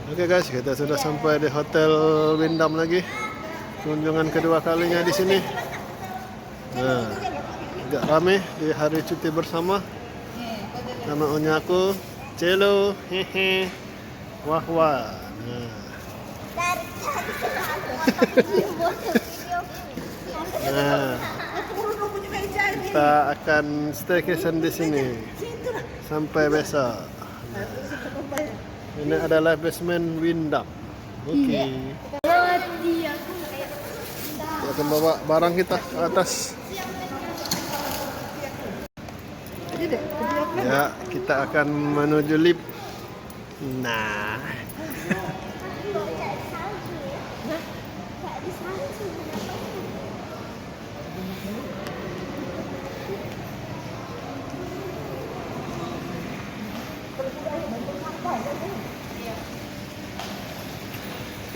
Oke guys, kita sudah sampai di Hotel Windam lagi. Kunjungan kedua kalinya di sini. Nah, agak rame di hari cuti bersama. Nama aku Celo, hehe, wah wah. Nah. Nah, kita akan staycation di sini sampai besok. Ini adalah basement Windam. Oke. Kita akan bawa barang kita ke atas. Ya, kita akan menuju lift. Nah.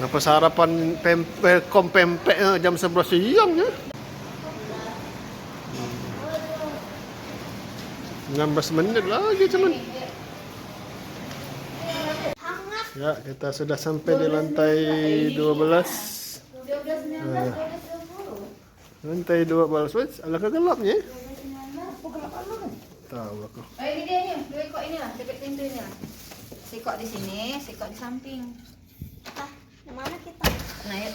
Apa sarapan pempek jam 11 siang ya? 16 menit lagi cuman. Ya, kita sudah sampai di lantai 12. Nah, lantai 12. Wes, alangkah gelapnya. Tahu aku. Oh, ini dia nih, dua ekor ini lah, dekat pintu ini lah. Sekok di sini, sekok di samping. Mana kita? Nah, yuk.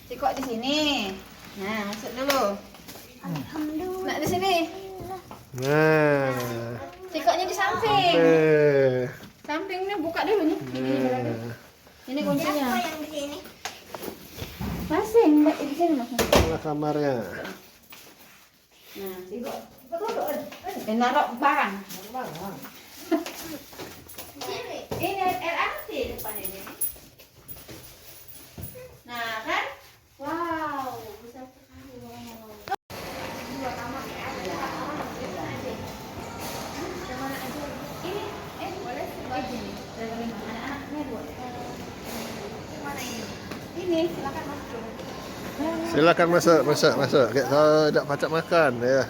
Sekok di sini. Nah, masuk dulu. Alhamdulillah. Nak di sini. Nah. Sekoknya di samping. Sampingnya buka dulu nih. Nah. Ini kuncinya. Siapa yang di sini? Masing, Mbak, di sini masing. Inilah kamarnya. Nah, sekok. Naruh barang. Ini LRT depan ini. Nah, kan? Wow, besar sekali. Dua kamar ya. Mana aja? Ini, boleh sini. Anak-anaknya buat. Mana ini? Ini, silakan masuk. Silakan masuk. Kalau tidak pacak makan ya.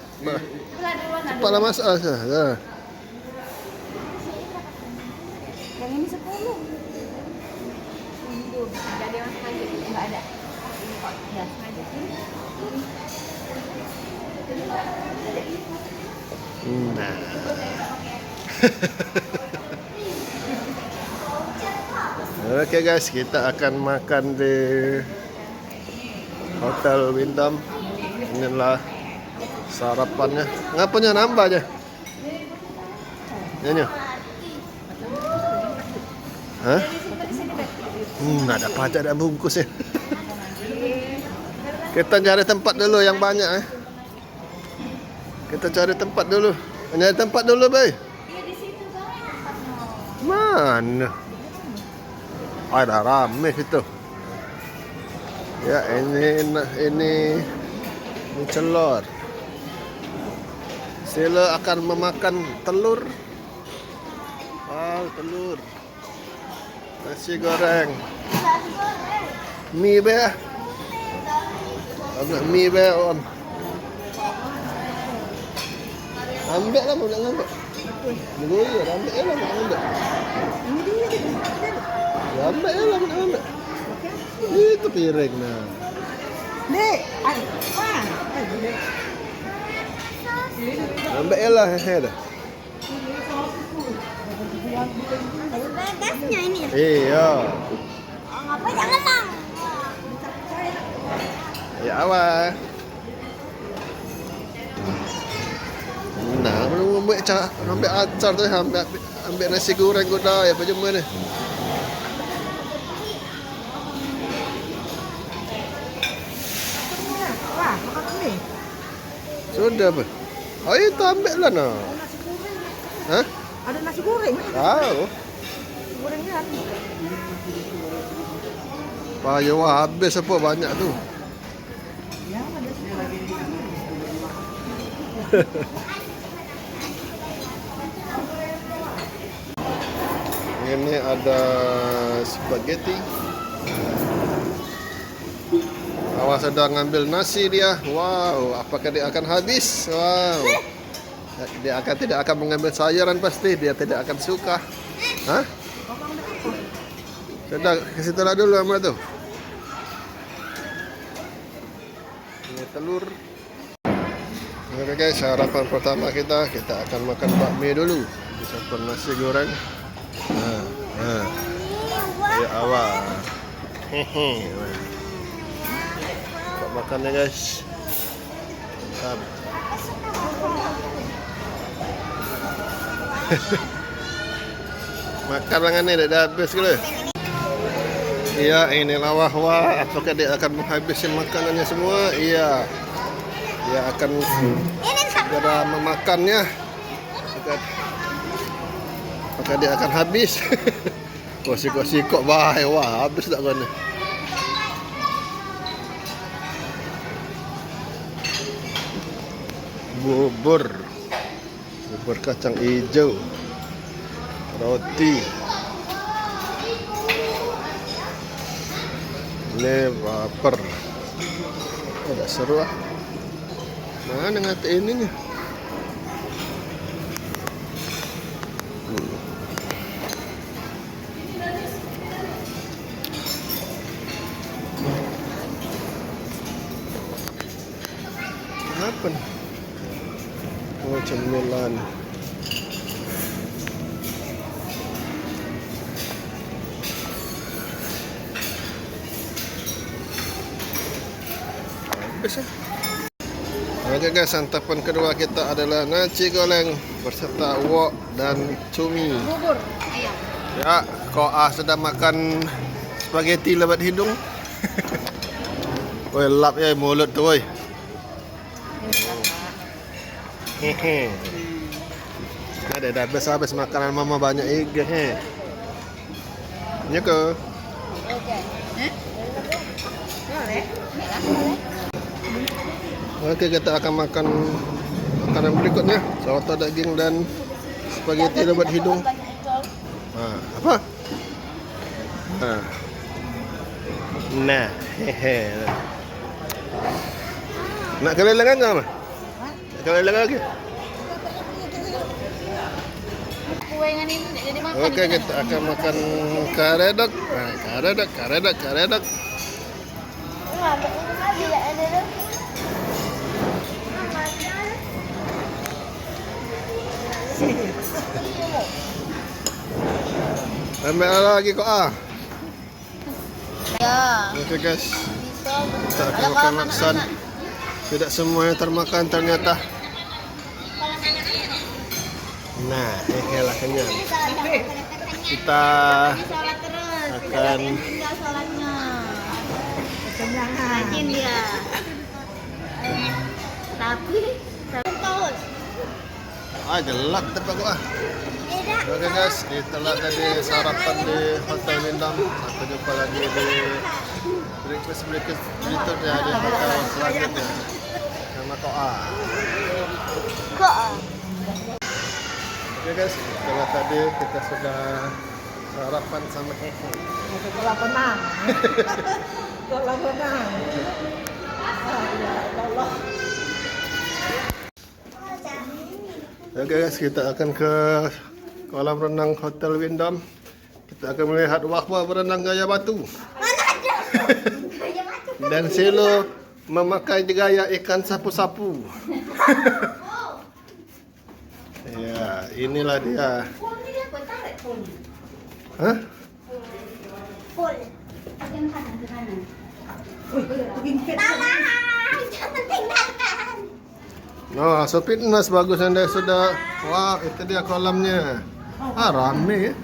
Cepatlah masuk ya. Yang ini 10. Ini enggak ada yang sengaja, enggak ada. Ini kok ya sengaja sini. Nah. Oke guys, kita akan makan di Hotel Windam. Inilah sarapannya. Ngapanya nambah aja? Ini. Hah? Ada pajak dan bungkus ya. Kita cari tempat dulu yang banyak ya. Kita cari tempat dulu. Nyari tempat dulu, Bay. Mana? Ada rame situ. Ya, ini telur. Sila akan memakan telur. Telur. Nasi goreng. Mie be. Ambil mie be on. Ambil lah, mau ngambil. Dulu ya, ambil lah, mau ngambil. Ya, ambil lah, mau ngambil. Itu piring nah. Dek, Ambil lah, hehe dah. gasnya ini ya? Iya. Ngapa jangan bang? Ya awal. Nah, belum ambil acar tu, ambil nasi goreng kuda ya apa cuma ni. Wah, makan ini. Sudah apa? Oh itu ambil lah no. Hah? Ada nasi goreng. Tahu. Gorengnya habis. Payah habis apa banyak tu. Ya, ada lagi. Ini ada spaghetti. Awas sedang ngambil nasi dia. Wow, apakah dia akan habis? Wow. Dia tidak akan mengambil sayuran pasti. Dia tidak akan suka. Hah? Sudah, ke situ lah dulu sama tuh. Ini telur. Oke guys, sarapan pertama kita akan makan bakmi dulu. Bisa nasi goreng. Ya awal. Buat makan ya guys. Mantap. Makan lengan ni dah habis ke? Iya, inilah wah. Apakah dia akan menghabiskan makanannya semua? Iya. Dia akan segera memakannya. Apakah dia akan habis? Kosi kok bahaya. Wah, habis tak kau ni? Bubur kacang hijau, roti, ini wafer. Ada seru ah. Mana ngate ininya? Apa nih? Oh, cemilan. Habis ya. Oke guys, santapan kedua kita adalah nasi goreng berserta wok dan cumi. Bubur ayam. Ya, kok sedang makan spaghetti lebat hidung. Woi, lap ya mulut tu woi. Hehe. Ada dah habis makanan mama banyak iga he. Nya ke. Okey. Boleh. Oke, kita akan makan makanan berikutnya, soto daging dan spaghetti lebat hidung. Apa? Nah, hehe. Nak kelelengan ke apa? Kelelengan lagi? Kue dengan ini tak jadi makan. Oke, kita akan makan karedok. Karedok. Ambil lagi kok ah. Ya. Oke guys, Bisa. kita akan makan laksan. Tidak semuanya termakan ternyata. Nah, lah kenyang. Kita Sholat terus. akan Tinggal sholatnya. Kenyangan. Rajin dia. Tapi terus. gelap tempat gua. Oke guys, itulah tadi sarapan di Hotel Windham. Sampai jumpa lagi di breakfast berikutnya di hotel selanjutnya. Nama Koa. Oke guys, setelah tadi kita sudah sarapan sama Hehe. Setelah penang. Setelah penang. Allah. Oke guys, kita akan ke kolam renang Hotel Windham. Kita akan melihat wahwa berenang gaya batu. Dan Silo memakai gaya ikan sapu-sapu. Ya, inilah dia. Hah? Oh, so fitness bagus Anda sudah. Wah, itu dia kolamnya. Ah, rame ya.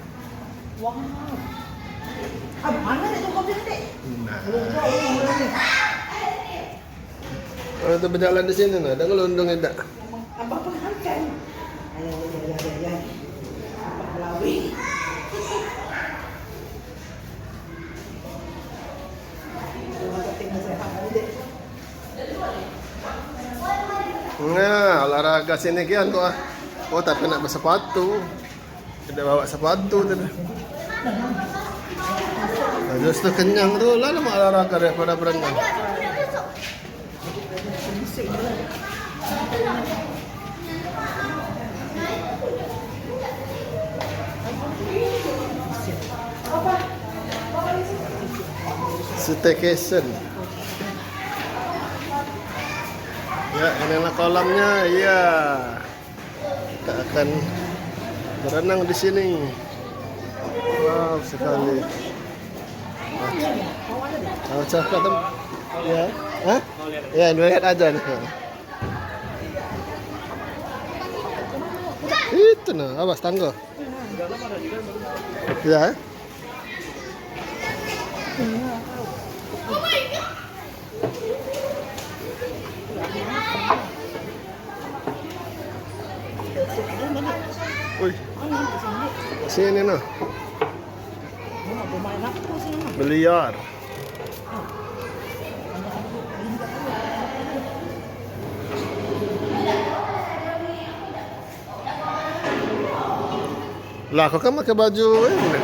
Wow. Mana itu kopi nanti? Nah. Oh, itu berjalan di sini nah, ada gelundung tidak? Abang pengantin. Ya. Abang lawi. Nah, olahraga sini kian tu ah. Oh, tapi nak bersepatu. Tidak bawa sepatu tu. Justru kenyang tu lah nak olahraga daripada berenang. Staycation. Ya, inilah kolamnya. Ya, kita akan berenang di sini. Wow, sekali. Kalau cakap tem, ya, hah? Ya, lihat aja nih. Itu nah, awas tangga. Ya. Wih, sini nah. Bermain apa tuh sini? Biliar. Lah, kau kan pakai baju ini.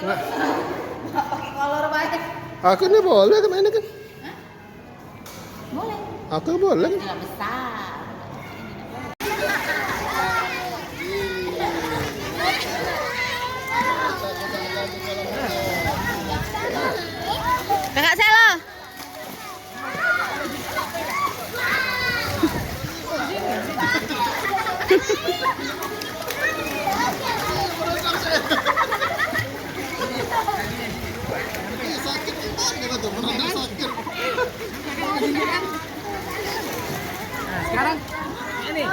Nah, Pakai kolor banyak. aku ini boleh kan ini kan? Boleh. Aku boleh kan? Tidak besar. Kakak Selo. Sekarang ini.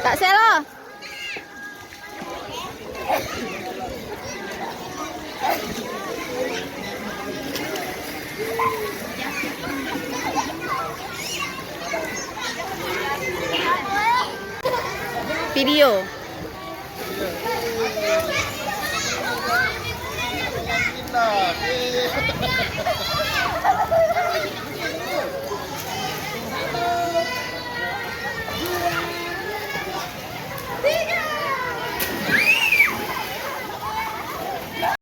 Kak Selo. Video. Nah,